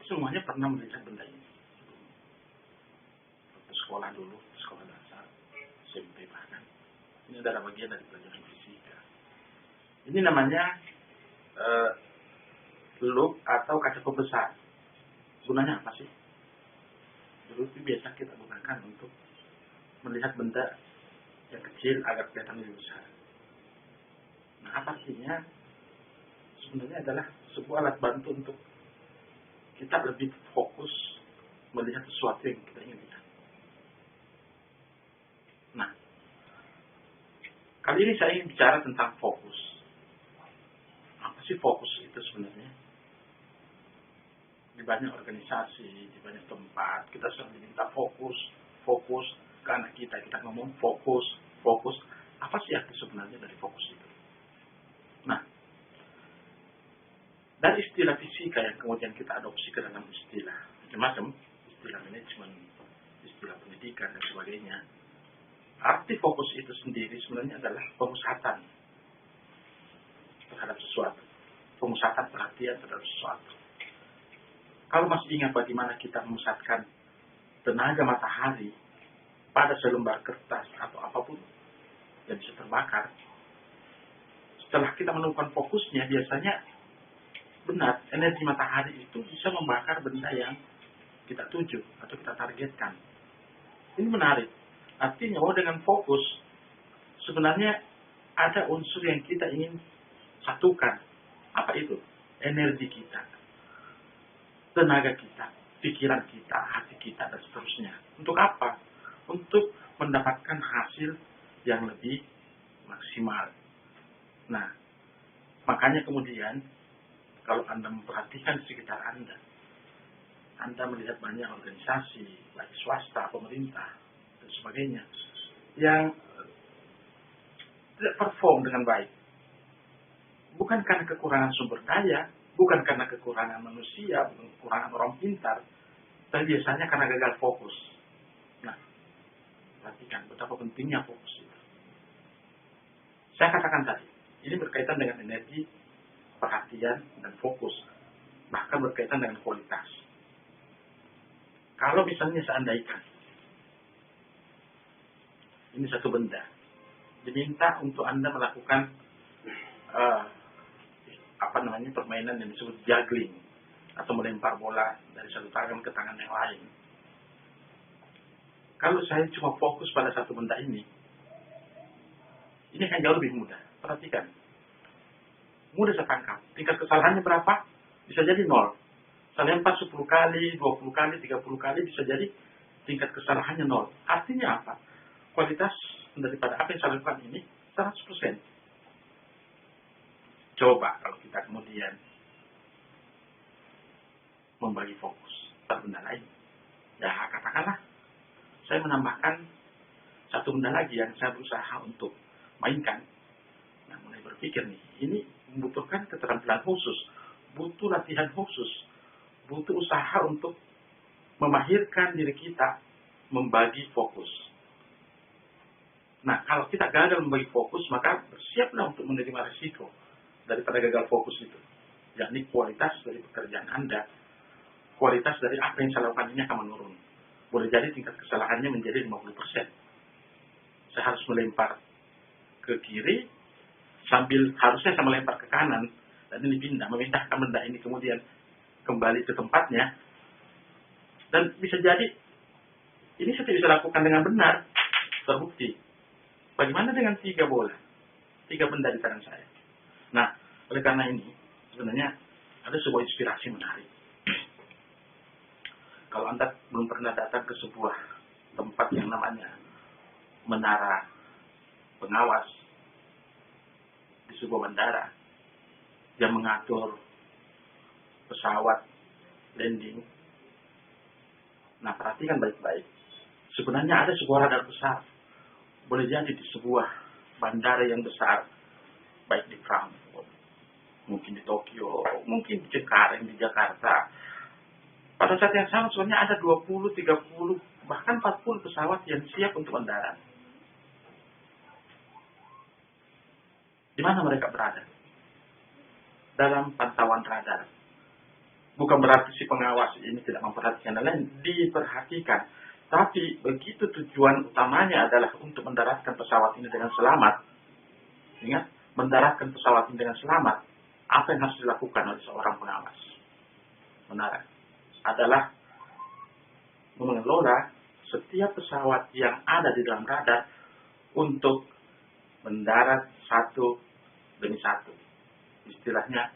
semuanya pernah melihat benda ini. Waktu sekolah dulu, sekolah dasar, SMP bahkan. Ini adalah bagian dari pelajaran fisika. Ini namanya loop atau kaca pembesar. Gunanya apa sih? Dulu itu biasa kita gunakan untuk melihat benda yang kecil agar kelihatan lebih besar. Nah, apa artinya? Sebenarnya adalah sebuah alat bantu untuk kita lebih fokus melihat sesuatu yang kita ingin lihat. Nah, kali ini saya ingin bicara tentang fokus. Apa sih fokus itu sebenarnya? Di banyak organisasi, di banyak tempat, kita sering diminta fokus ke anak kita. Kita ngomong fokus. Apa sih arti sebenarnya dari fokus itu? Nah, dari istilah fisika yang kemudian kita adopsi ke dalam istilah macam-macam, istilah manajemen, istilah pendidikan, dan sebagainya. Arti fokus itu sendiri sebenarnya adalah pemusatan terhadap sesuatu. Pemusatan perhatian terhadap sesuatu. Kalau masih ingat bagaimana kita memusatkan tenaga matahari pada selembar kertas atau apapun yang bisa terbakar, setelah kita menemukan fokusnya, biasanya benar, energi matahari itu bisa membakar benda yang kita tuju atau kita targetkan. Ini menarik. Artinya bahwa dengan fokus, sebenarnya ada unsur yang kita ingin satukan. Apa itu? Energi kita, tenaga kita, pikiran kita, hati kita, dan seterusnya. Untuk apa? Untuk mendapatkan hasil yang lebih maksimal. Nah, makanya kemudian kalau Anda memperhatikan di sekitar Anda melihat banyak organisasi, baik swasta, pemerintah, dan sebagainya, yang tidak perform dengan baik. Bukan karena kekurangan sumber daya, bukan karena kekurangan manusia, bukan kekurangan orang pintar, tapi biasanya karena gagal fokus. Nah, perhatikan betapa pentingnya fokus itu. Saya katakan tadi, ini berkaitan dengan energi, perhatian, dan fokus. Bahkan berkaitan dengan kualitas. Kalau misalnya seandainya ini satu benda, diminta untuk Anda melakukan permainan yang disebut juggling, atau melempar bola dari satu tangan ke tangan yang lain. Kalau saya cuma fokus pada satu benda ini akan jauh lebih mudah. Perhatikan, mudah saya tangkap. Tingkat kesalahannya berapa? Bisa jadi 0. Saya lempar 10 kali, 20 kali, 30 kali, bisa jadi tingkat kesalahannya 0. Artinya apa? Kualitas daripada apa yang saya lakukan ini 100%. Coba kalau kita kemudian membagi fokus pada benda lain. Ya, katakanlah saya menambahkan satu benda lagi yang saya berusaha untuk mainkan. Nah, mulai berpikir nih, ini membutuhkan keterampilan khusus, butuh latihan khusus, butuh usaha untuk memahirkan diri kita membagi fokus. Nah, kalau kita gagal membagi fokus, maka bersiaplah untuk menerima risiko daripada gagal fokus itu. Yakni kualitas dari pekerjaan Anda, kualitas dari apa yang saya lakukan ini akan menurun. Boleh jadi tingkat kesalahannya menjadi 50%. Saya harus melempar ke kiri, sambil harusnya saya melempar ke kanan, dan ini pindah, memindahkan benda ini kemudian kembali ke tempatnya. Dan bisa jadi, ini saya tidak bisa lakukan dengan benar, terbukti. Bagaimana dengan 3 bola? 3 benda di tangan saya. Nah, oleh karena ini, sebenarnya ada sebuah inspirasi menarik. Kalau Anda belum pernah datang ke sebuah tempat yang namanya menara pengawas di sebuah bandara yang mengatur pesawat landing. Nah, perhatikan baik-baik. Sebenarnya ada sebuah radar besar. Boleh jadi di sebuah bandara yang besar, baik di Frankfurt, mungkin di Tokyo, mungkin di Cikarang, di Jakarta. Pada saat yang sama sebenarnya ada 20, 30, bahkan 40 pesawat yang siap untuk mendarat. Di mana mereka berada? Dalam pantauan radar. Bukan berarti si pengawas ini tidak memperhatikan yang lain, diperhatikan. Tapi begitu tujuan utamanya adalah untuk mendaratkan pesawat ini dengan selamat. Ingat, mendaratkan pesawat ini dengan selamat. Apa yang harus dilakukan oleh seorang pengawas mendarat adalah mengelola setiap pesawat yang ada di dalam radar untuk mendarat satu demi satu. Istilahnya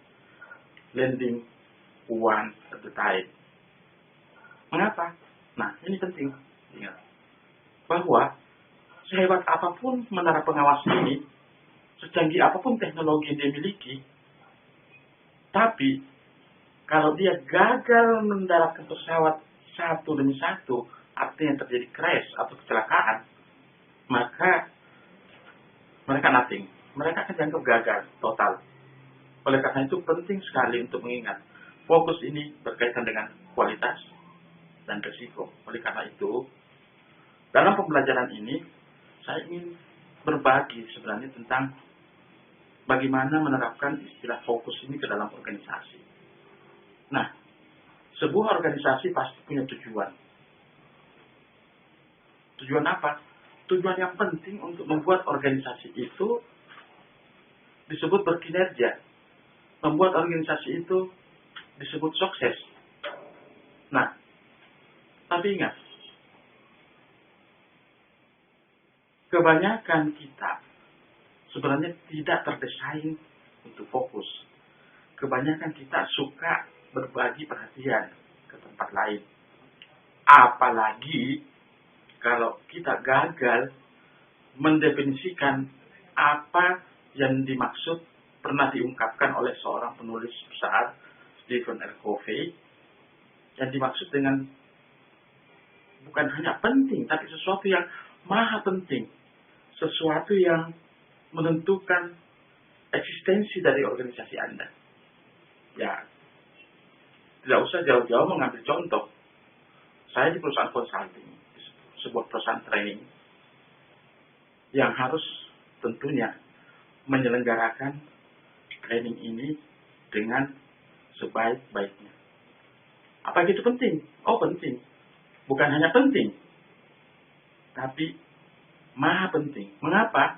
landing one at a time. Mengapa? Nah, ini penting. Ingat bahwa sehebat apapun menara pengawas ini, secanggih apapun teknologi yang dia miliki, tapi kalau dia gagal mendaratkan pesawat satu demi satu, artinya terjadi crash atau kecelakaan, maka mereka nothing. Mereka akan dianggap gagal total. Oleh karena itu penting sekali untuk mengingat, fokus ini berkaitan dengan kualitas dan risiko. Oleh karena itu, dalam pembelajaran ini, saya ingin berbagi sebenarnya tentang bagaimana menerapkan istilah fokus ini ke dalam organisasi. Nah, sebuah organisasi pasti punya tujuan. Tujuan apa? Tujuan yang penting untuk membuat organisasi itu disebut berkinerja. Membuat organisasi itu disebut sukses. Nah, tapi ingat, kebanyakan kita sebenarnya tidak terdesain untuk fokus. Kebanyakan kita suka berbagi perhatian ke tempat lain. Apalagi kalau kita gagal mendefinisikan apa yang dimaksud pernah diungkapkan oleh seorang penulis besar, Stephen R. Covey, yang dimaksud dengan bukan hanya penting, tapi sesuatu yang maha penting, sesuatu yang menentukan eksistensi dari organisasi Anda. Ya, tidak usah jauh-jauh mengambil contoh. Saya di perusahaan consulting, sebuah perusahaan training, yang harus tentunya menyelenggarakan training ini dengan sebaik-baiknya. Apa itu penting? Oh, penting. Bukan hanya penting, tapi maha penting. Mengapa?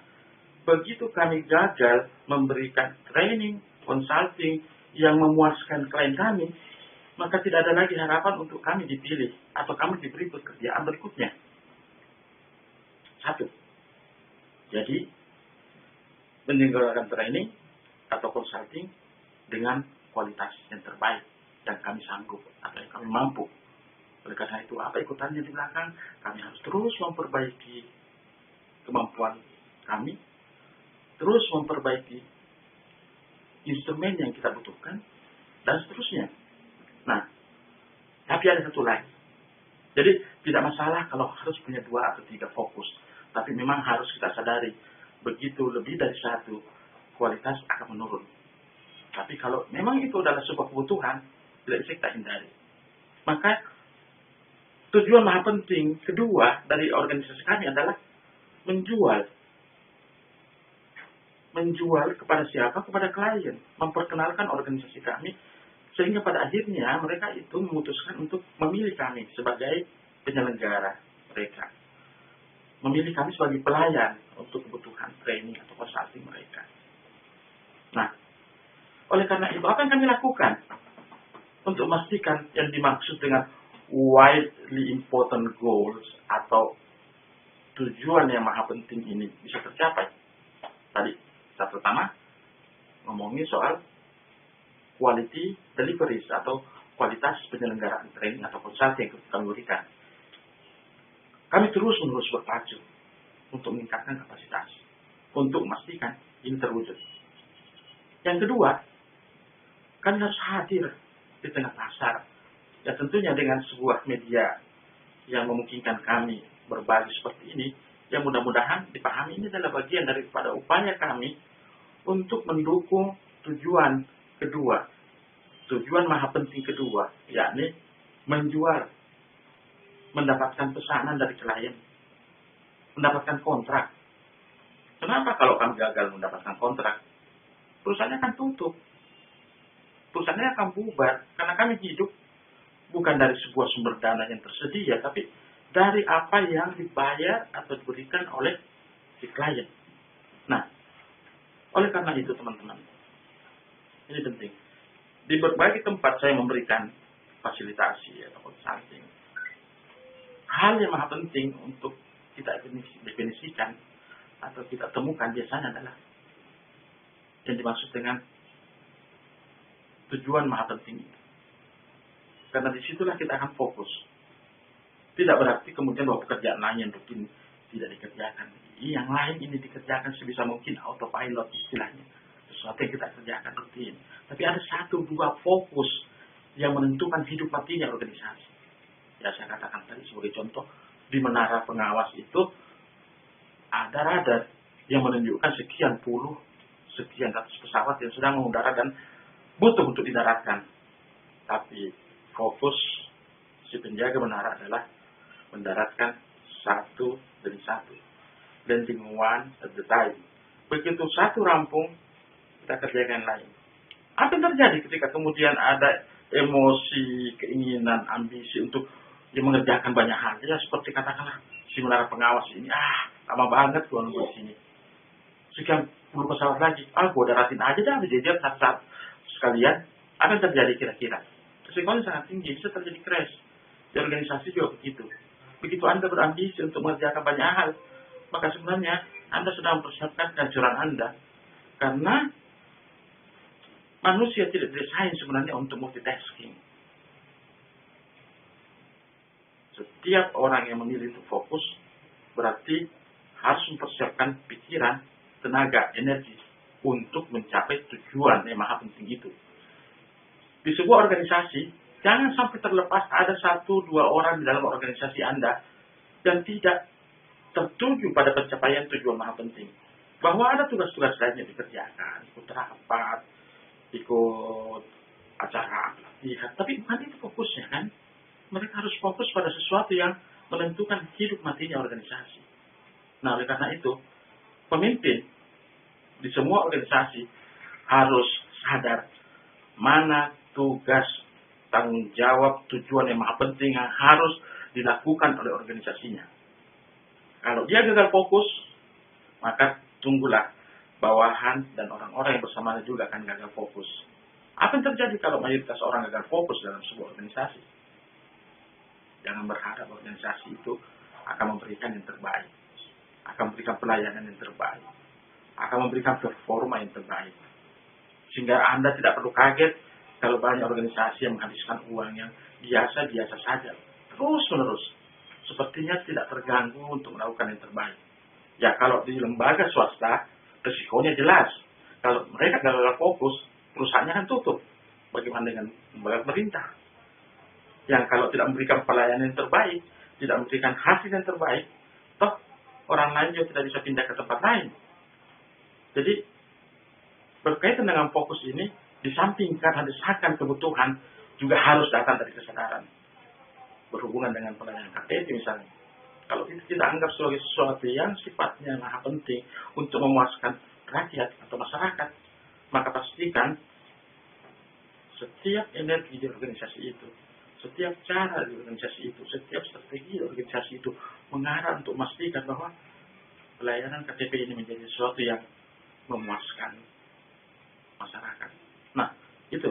Begitu kami gagal memberikan training, consulting yang memuaskan klien kami, maka tidak ada lagi harapan untuk kami dipilih atau kami diberi pekerjaan berikutnya. Satu. Jadi, menyelenggarakan training atau consulting dengan kualitas yang terbaik yang kami sanggup atau yang kami mampu. Oleh karena itu, apa ikutannya di belakang? Kami harus terus memperbaiki kemampuan kami, terus memperbaiki instrumen yang kita butuhkan, dan seterusnya. Nah, tapi ada satu lagi. Jadi, tidak masalah kalau harus punya 2 atau 3 fokus. Tapi memang harus kita sadari, begitu lebih dari 1, kualitas akan menurun. Tapi kalau memang itu adalah sebuah kebutuhan, tidak bisa kita hindari. Maka, tujuan maha penting kedua dari organisasi kami adalah menjual. Menjual kepada siapa? Kepada klien. Memperkenalkan organisasi kami, sehingga pada akhirnya mereka itu memutuskan untuk memilih kami sebagai penyelenggara mereka. Memilih kami sebagai pelayan untuk kebutuhan training atau consulting mereka. Nah, oleh karena itu, apa yang kami lakukan untuk memastikan yang dimaksud dengan widely important goals atau tujuan yang maha penting ini bisa tercapai? Tadi, yang pertama, ngomongin soal quality deliveries atau kualitas penyelenggaraan training atau consulting yang kami berikan. Kami terus-menerus berpacu untuk meningkatkan kapasitas, untuk memastikan ini terwujud. Yang kedua, kami harus hadir di tengah pasar, dan tentunya dengan sebuah media yang memungkinkan kami berbagi seperti ini, yang mudah-mudahan dipahami ini adalah bagian daripada upaya kami untuk mendukung tujuan kedua, tujuan maha penting kedua, yakni menjual, mendapatkan pesanan dari klien, mendapatkan kontrak. Kenapa kalau kami gagal mendapatkan kontrak? Perusahaannya akan tutup. perusahaannya akan bubar. Karena kami hidup bukan dari sebuah sumber dana yang tersedia, tapi dari apa yang dibayar atau diberikan oleh si klien. Nah, oleh karena itu teman-teman, ini penting. Di berbagai tempat saya memberikan fasilitasi atau consulting. Hal yang maha penting untuk kita definisikan atau kita temukan biasanya adalah yang dimaksud dengan tujuan maha penting itu. Karena disitulah kita akan fokus. Tidak berarti kemudian bahwa pekerjaan lain yang rutin tidak dikerjakan. Yang lain ini dikerjakan sebisa mungkin autopilot istilahnya. Sesuatu yang kita kerjakan rutin. Tapi ada 1-2 fokus yang menentukan hidup matinya organisasi. Ya saya katakan tadi sebagai contoh, di menara pengawas itu ada radar yang menunjukkan sekian ratus pesawat yang sedang mengudara dan butuh untuk didaratkan. Tapi fokus si penjaga menara adalah mendaratkan satu demi satu. Landing one at the time. Begitu satu rampung, kita kerjakan lain. Apa yang terjadi ketika kemudian ada emosi, keinginan, ambisi untuk mengerjakan banyak hal? Ya seperti katakanlah si menara pengawas ini, lama banget gua nunggu di sini. Sekian puluh pesawat lagi, gua daratin aja dah, berjejer satu-satu sekalian. Apa yang terjadi kira-kira? Risikonya sangat tinggi, bisa terjadi crash. Di organisasi juga begitu. Begitu Anda berambisi untuk mengerjakan banyak hal, maka sebenarnya Anda sedang mempersiapkan kehancuran Anda. Karena manusia tidak didesain sebenarnya untuk multitasking. Setiap orang yang memilih untuk fokus, berarti harus mempersiapkan pikiran, tenaga, energi untuk mencapai tujuan yang maha penting itu. Di sebuah organisasi, jangan sampai terlepas ada 1-2 orang di dalam organisasi Anda yang tidak tertuju pada pencapaian tujuan maha penting. Bahwa ada tugas-tugas lain yang dikerjakan, ikut rapat, ikut acara pelatihan, tapi bukan itu fokusnya kan. Mereka harus fokus pada sesuatu yang menentukan hidup matinya organisasi. Nah, oleh karena itu, pemimpin di semua organisasi harus sadar mana tugas, tanggung jawab, tujuan yang maha penting yang harus dilakukan oleh organisasinya. Kalau dia gagal fokus, maka tunggulah bawahan dan orang-orang yang bersamanya juga akan gagal fokus. Apa yang terjadi kalau mayoritas orang gagal fokus dalam sebuah organisasi? Jangan berharap organisasi itu akan memberikan yang terbaik, akan memberikan pelayanan yang terbaik, akan memberikan performa yang terbaik. Sehingga Anda tidak perlu kaget kalau banyak organisasi yang menghabiskan uang yang biasa-biasa saja, terus-menerus. Sepertinya tidak terganggu untuk melakukan yang terbaik. Ya kalau di lembaga swasta, risikonya jelas. Kalau mereka gagal fokus, perusahaannya akan tutup. Bagaimana dengan lembaga pemerintah? Yang kalau tidak memberikan pelayanan yang terbaik, tidak memberikan hasil yang terbaik, toh orang lain juga tidak bisa pindah ke tempat lain. Jadi, berkaitan dengan fokus ini, di samping karena desakan kebutuhan, juga harus datang dari kesadaran. Berhubungan dengan pelayanan KTP misalnya. Kalau itu kita anggap sebagai sesuatu yang sifatnya maha penting untuk memuaskan rakyat atau masyarakat, maka pastikan setiap energi di organisasi itu, setiap cara di organisasi itu, setiap strategi di organisasi itu mengarah untuk memastikan bahwa pelayanan KTP ini menjadi sesuatu yang memuaskan masyarakat. Nah, itu